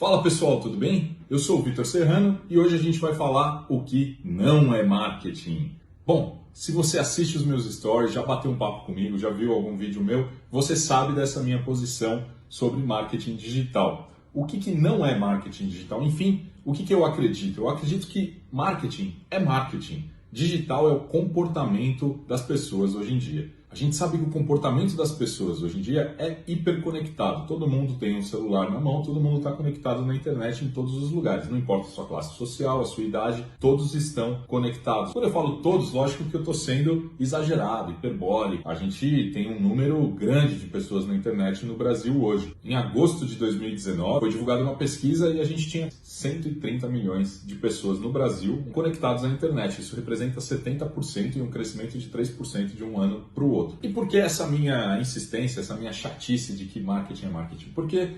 Fala pessoal, tudo bem? Eu sou o Vitor Serrano e hoje a gente vai falar o que não é marketing. Bom, se você assiste os meus stories, já bateu um papo comigo, já viu algum vídeo meu, você sabe dessa minha posição sobre marketing digital. O que não é marketing digital? Enfim, o que eu acredito? Eu acredito que marketing é marketing. Digital é o comportamento das pessoas hoje em dia. A gente sabe que o comportamento das pessoas hoje em dia é hiperconectado. Todo mundo tem um celular na mão, todo mundo está conectado na internet em todos os lugares. Não importa a sua classe social, a sua idade, todos estão conectados. Quando eu falo todos, lógico que eu estou sendo exagerado, hiperbólico. A gente tem um número grande de pessoas na internet no Brasil hoje. Em agosto de 2019, foi divulgada uma pesquisa e a gente tinha 130 milhões de pessoas no Brasil conectadas à internet. Isso representa 70% e um crescimento de 3% de um ano para o outro. E por que essa minha insistência, essa minha chatice de que marketing é marketing? Porque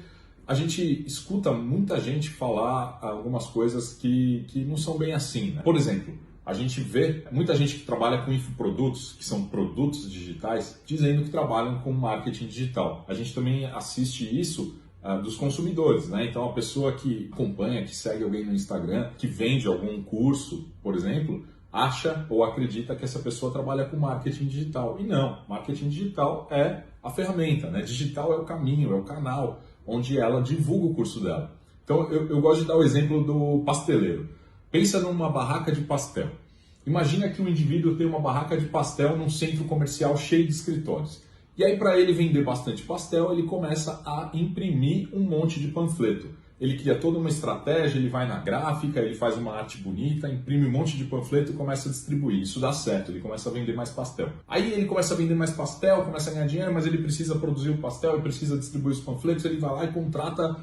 a gente escuta muita gente falar algumas coisas que não são bem assim, né? Por exemplo, a gente vê muita gente que trabalha com infoprodutos, que são produtos digitais, dizendo que trabalham com marketing digital. A gente também assiste isso dos consumidores, né? Então a pessoa que acompanha, que segue alguém no Instagram, que vende algum curso, por exemplo, acha ou acredita que essa pessoa trabalha com marketing digital. E não, marketing digital é a ferramenta, né? Digital é o caminho, é o canal onde ela divulga o curso dela. Então eu gosto de dar o exemplo do pasteleiro. Pensa numa barraca de pastel. Imagina que um indivíduo tem uma barraca de pastel num centro comercial cheio de escritórios. E aí, para ele vender bastante pastel, ele começa a imprimir um monte de panfleto. Ele cria toda uma estratégia, ele vai na gráfica, ele faz uma arte bonita, imprime um monte de panfleto e começa a distribuir. Isso dá certo, ele começa a vender mais pastel. Aí ele começa a vender mais pastel, começa a ganhar dinheiro, mas ele precisa produzir o pastel e precisa distribuir os panfletos. Ele vai lá e contrata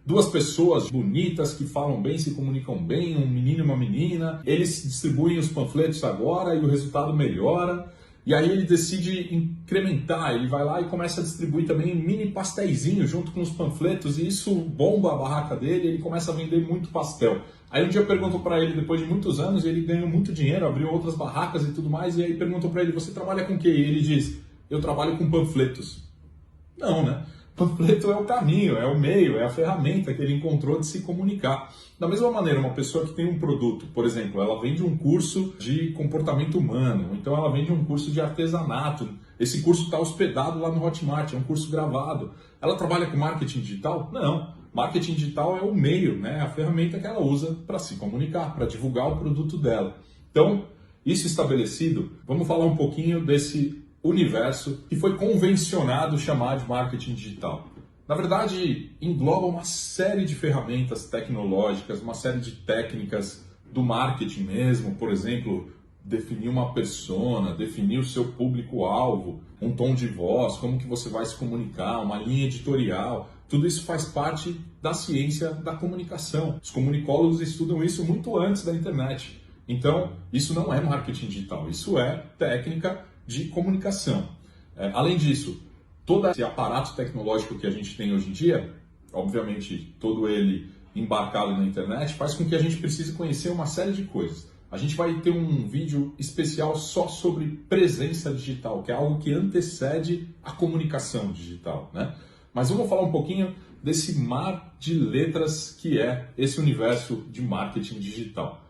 duas pessoas bonitas que falam bem, se comunicam bem, um menino e uma menina. Eles distribuem os panfletos agora e o resultado melhora. E aí ele decide incrementar, ele vai lá e começa a distribuir também mini pastéisinhos junto com os panfletos e isso bomba a barraca dele, ele começa a vender muito pastel. Aí um dia perguntou para ele, depois de muitos anos, ele ganhou muito dinheiro, abriu outras barracas e tudo mais, e aí perguntou para ele, você trabalha com o quê? E ele diz, eu trabalho com panfletos. Não, né? Panfleto é o caminho, é o meio, é a ferramenta que ele encontrou de se comunicar. Da mesma maneira, uma pessoa que tem um produto, por exemplo, ela vende um curso de comportamento humano, então ela vende um curso de artesanato. Esse curso está hospedado lá no Hotmart, é um curso gravado. Ela trabalha com marketing digital? Não. Marketing digital é o meio, né? A ferramenta que ela usa para se comunicar, para divulgar o produto dela. Então, isso estabelecido, vamos falar um pouquinho desse universo que foi convencionado chamar de marketing digital. Na verdade, engloba uma série de ferramentas tecnológicas, uma série de técnicas do marketing mesmo, por exemplo, definir uma persona, definir o seu público-alvo, um tom de voz, como que você vai se comunicar, uma linha editorial, tudo isso faz parte da ciência da comunicação. Os comunicólogos estudam isso muito antes da internet. Então, isso não é marketing digital, isso é técnica de comunicação. Além disso, todo esse aparato tecnológico que a gente tem hoje em dia, obviamente todo ele embarcado na internet, faz com que a gente precise conhecer uma série de coisas. A gente vai ter um vídeo especial só sobre presença digital, que é algo que antecede a comunicação digital, né? Mas vamos falar um pouquinho desse mar de letras que é esse universo de marketing digital.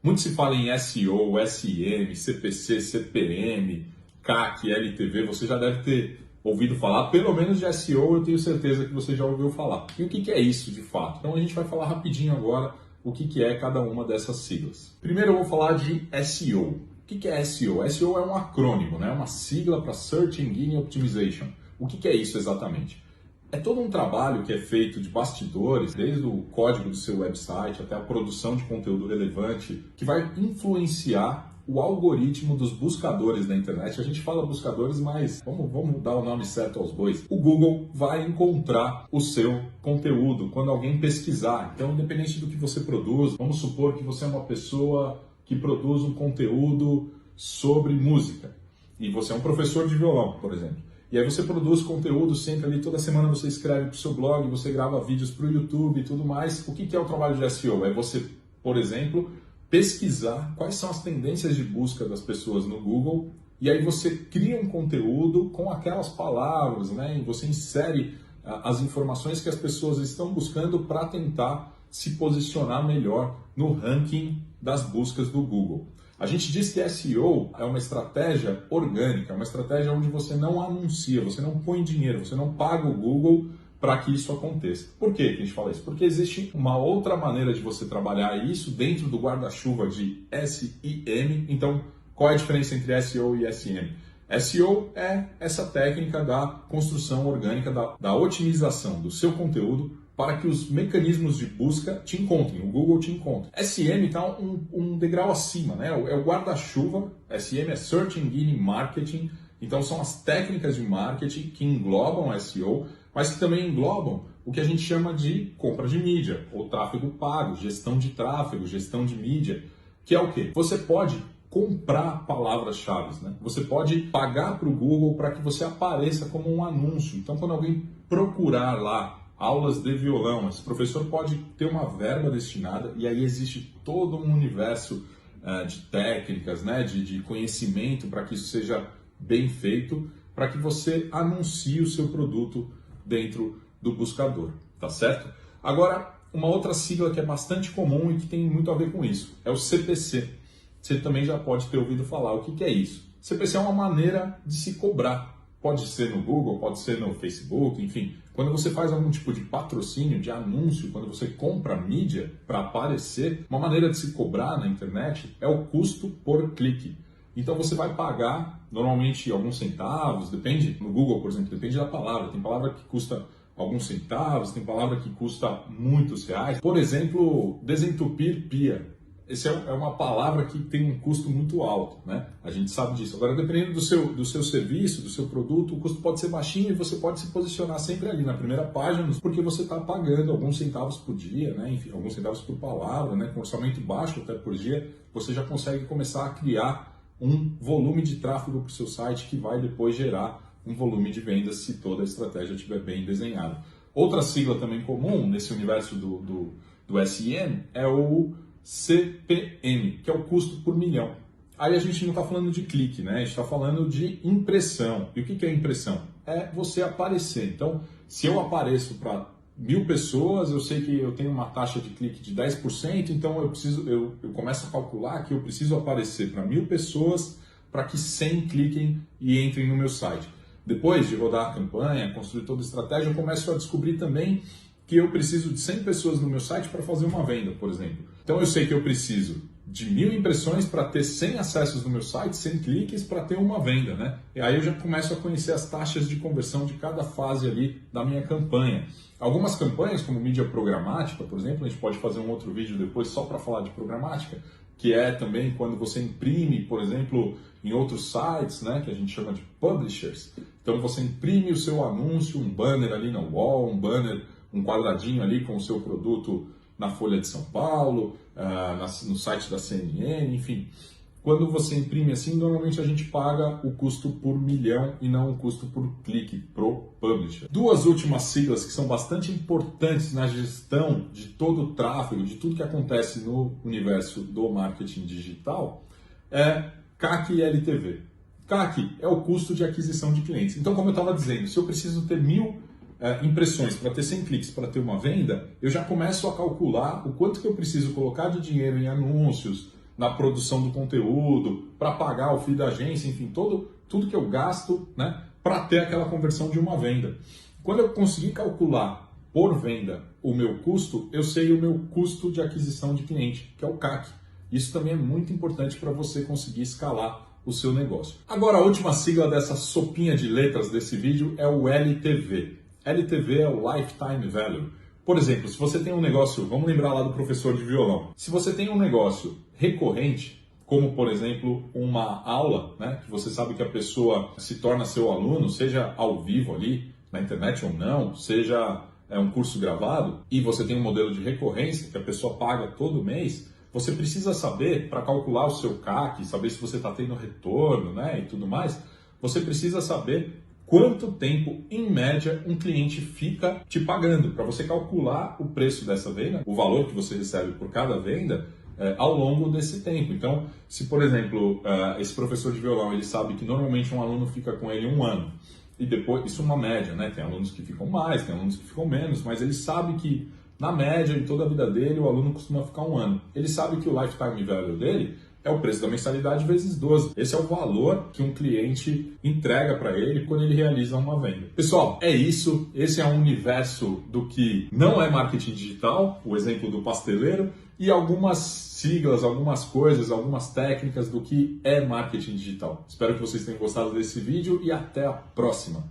Muito se fala em SEO, SM, CPC, CPM, CAC, LTV, você já deve ter ouvido falar, pelo menos de SEO eu tenho certeza que você já ouviu falar. E o que é isso de fato? Então a gente vai falar rapidinho agora o que é cada uma dessas siglas. Primeiro eu vou falar de SEO. O que é SEO? SEO é um acrônimo, né? Uma sigla para Search Engine Optimization. O que é isso exatamente? É todo um trabalho que é feito de bastidores, desde o código do seu website até a produção de conteúdo relevante, que vai influenciar o algoritmo dos buscadores da internet. A gente fala buscadores, mas vamos dar o nome certo aos bois. O Google vai encontrar o seu conteúdo quando alguém pesquisar. Então, independente do que você produz, vamos supor que você é uma pessoa que produz um conteúdo sobre música e você é um professor de violão, por exemplo. E aí você produz conteúdo sempre ali, toda semana você escreve para o seu blog, você grava vídeos para o YouTube e tudo mais. O que é o trabalho de SEO? É você, por exemplo, pesquisar quais são as tendências de busca das pessoas no Google e aí você cria um conteúdo com aquelas palavras, né? E você insere as informações que as pessoas estão buscando para tentar se posicionar melhor no ranking das buscas do Google. A gente diz que SEO é uma estratégia orgânica, uma estratégia onde você não anuncia, você não põe dinheiro, você não paga o Google para que isso aconteça. Por que a gente fala isso? Porque existe uma outra maneira de você trabalhar isso dentro do guarda-chuva de SEM. Então, qual é a diferença entre SEO e SEM? SEO é essa técnica da construção orgânica, da otimização do seu conteúdo para que os mecanismos de busca te encontrem, o Google te encontre. SEM está um degrau acima, né? É o guarda-chuva. SEM é Search Engine Marketing. Então são as técnicas de marketing que englobam SEO, mas que também englobam o que a gente chama de compra de mídia, ou tráfego pago, gestão de tráfego, gestão de mídia, que é o quê? Você pode comprar palavras-chave, né? Você pode pagar para o Google para que você apareça como um anúncio. Então quando alguém procurar lá aulas de violão, esse professor pode ter uma verba destinada e aí existe todo um universo de técnicas, né, de conhecimento para que isso seja bem feito, para que você anuncie o seu produto dentro do buscador, tá certo? Agora, uma outra sigla que é bastante comum e que tem muito a ver com isso é o CPC. Você também já pode ter ouvido falar. O que é isso? CPC é uma maneira de se cobrar. Pode ser no Google, pode ser no Facebook, enfim. Quando você faz algum tipo de patrocínio, de anúncio, quando você compra mídia para aparecer, uma maneira de se cobrar na internet é o custo por clique. Então você vai pagar normalmente alguns centavos, depende, no Google, por exemplo, depende da palavra. Tem palavra que custa alguns centavos, tem palavra que custa muitos reais. Por exemplo, desentupir pia. Essa é uma palavra que tem um custo muito alto, né? A gente sabe disso. Agora, dependendo do seu serviço, do seu produto, o custo pode ser baixinho e você pode se posicionar sempre ali na primeira página, porque você está pagando alguns centavos por dia, né? Enfim, alguns centavos por palavra, né? Com orçamento baixo até por dia, você já consegue começar a criar um volume de tráfego para o seu site que vai depois gerar um volume de vendas se toda a estratégia estiver bem desenhada. Outra sigla também comum nesse universo do SEM é o CPM, que é o custo por milhão. Aí a gente não está falando de clique, né? A gente está falando de impressão. E o que é impressão? É você aparecer. Então, se eu apareço para 1.000 pessoas, eu sei que eu tenho uma taxa de clique de 10%, então eu começo a calcular que eu preciso aparecer para 1.000 pessoas para que 100 cliquem e entrem no meu site. Depois de rodar a campanha, construir toda a estratégia, eu começo a descobrir também que eu preciso de 100 pessoas no meu site para fazer uma venda, por exemplo. Então eu sei que eu preciso de 1.000 impressões para ter 100 acessos no meu site, 100 cliques para ter uma venda, né? E aí eu já começo a conhecer as taxas de conversão de cada fase ali da minha campanha. Algumas campanhas, como mídia programática, por exemplo, a gente pode fazer um outro vídeo depois só para falar de programática, que é também quando você imprime, por exemplo, em outros sites, né, que a gente chama de publishers. Então você imprime o seu anúncio, um banner ali na wall, um quadradinho ali com o seu produto na Folha de São Paulo, no site da CNN, enfim. Quando você imprime assim, normalmente a gente paga o custo por milhão e não o custo por clique pro publisher. Duas últimas siglas que são bastante importantes na gestão de todo o tráfego, de tudo que acontece no universo do marketing digital, é CAC e LTV. CAC é o custo de aquisição de clientes. Então, como eu estava dizendo, se eu preciso ter 1.000 impressões para ter 100 cliques para ter uma venda, eu já começo a calcular o quanto que eu preciso colocar de dinheiro em anúncios, na produção do conteúdo, para pagar o FII da agência, enfim, tudo que eu gasto, né, para ter aquela conversão de uma venda. Quando eu conseguir calcular por venda o meu custo, eu sei o meu custo de aquisição de cliente, que é o CAC. Isso também é muito importante para você conseguir escalar o seu negócio. Agora, a última sigla dessa sopinha de letras desse vídeo é o LTV. LTV é o Lifetime Value. Por exemplo, se você tem um negócio, vamos lembrar lá do professor de violão. Se você tem um negócio recorrente, como por exemplo uma aula, né, que você sabe que a pessoa se torna seu aluno, seja ao vivo ali, na internet ou não, seja um curso gravado, e você tem um modelo de recorrência que a pessoa paga todo mês, você precisa saber, para calcular o seu CAC, saber se você está tendo retorno, né, e tudo mais, você precisa saber quanto tempo, em média, um cliente fica te pagando, para você calcular o preço dessa venda, o valor que você recebe por cada venda, ao longo desse tempo. Então, se por exemplo, esse professor de violão, ele sabe que normalmente um aluno fica com ele 1 ano, e depois, isso é uma média, né? Tem alunos que ficam mais, tem alunos que ficam menos, mas ele sabe que, na média, em toda a vida dele, o aluno costuma ficar 1 ano. Ele sabe que o lifetime value dele é o preço da mensalidade vezes 12. Esse é o valor que um cliente entrega para ele quando ele realiza uma venda. Pessoal, é isso. Esse é um universo do que não é marketing digital, o exemplo do pasteleiro, e algumas siglas, algumas coisas, algumas técnicas do que é marketing digital. Espero que vocês tenham gostado desse vídeo e até a próxima.